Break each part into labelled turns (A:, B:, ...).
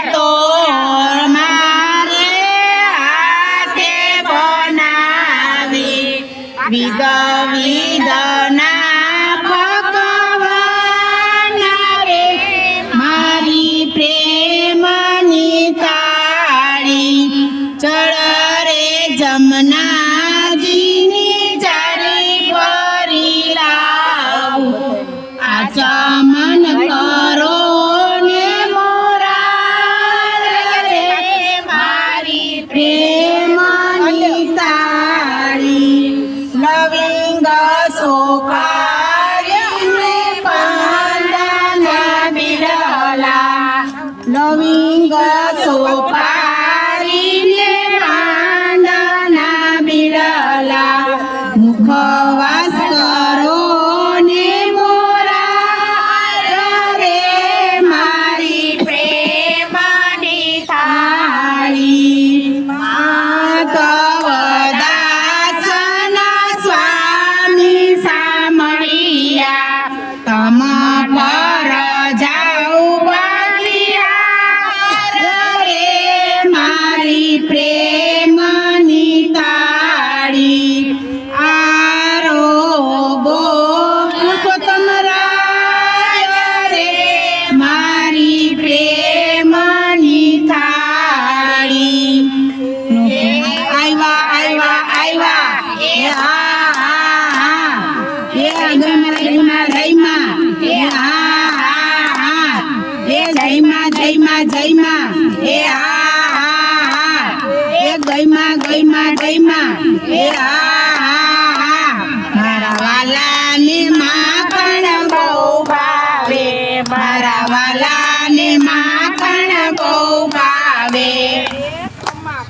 A: તો મારે હાથે બનાવી વિધ વિધના પકવાન રે મારી પ્રેમની થાળી ચડ રે જમનાજીની જારી ભરી લાવું આચમન કરો ને મોરા રે મારી પ્રેમની થાળી લવિંગ સોપારીને પાંદના બિરલા લવિંગ સોપારીને પાંદના બિરલા મુખવાસ કરો ને મોરા રે મારી પ્રેમની થાળી માધવદાસના સ્વામી સામળિયા તમ પર જાઉ બલિયા રે મારી પ્રેમની થાળી આરોગો પુરુષોત્તમ રાય રે મારી પ્રેમની થાળી આવ્યા એ હા એ ગઈમાં એ હા એ જયમાં એ હા એ ગઈમાં એ હા મારા વાલાને માખણ બહુ ભાવે મારા વાલાને માખણ બહુ ભાવે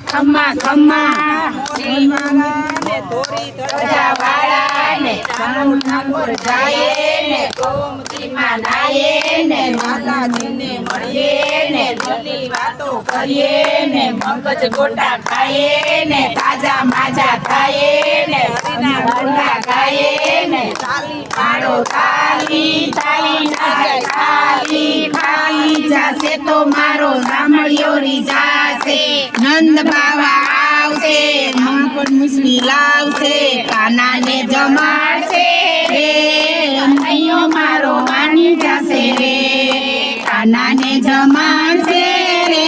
A: ખમ્મા વાળાને ઠાકોર જાય ને ગોમતીમાં નાયે ને માતાજીને મળીએ ને જૂની વાતો કરીએ ને મગજ ગોટા ખાઈએ ને તાજા માજા થાયે ને હરીના ગુંડા ગાયે ને તાલી પાડો તાલી ના જાય ખાલી જાશે તો મારો સાંભળ્યો રી જાશે નંદ બાવા આવશે મહાપણ મિશ્રી લાવશે કાનાને જમાડશે રે અહીંયો મારો માની જશે રે કાનાને જમાડશે રે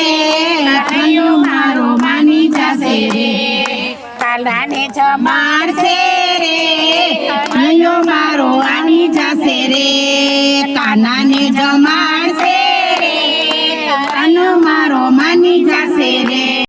A: અહીંયો મારો માની જશે રે કાનાને જમાડશે રે અહીંયો મારો માની જશે રે કાનાને જમા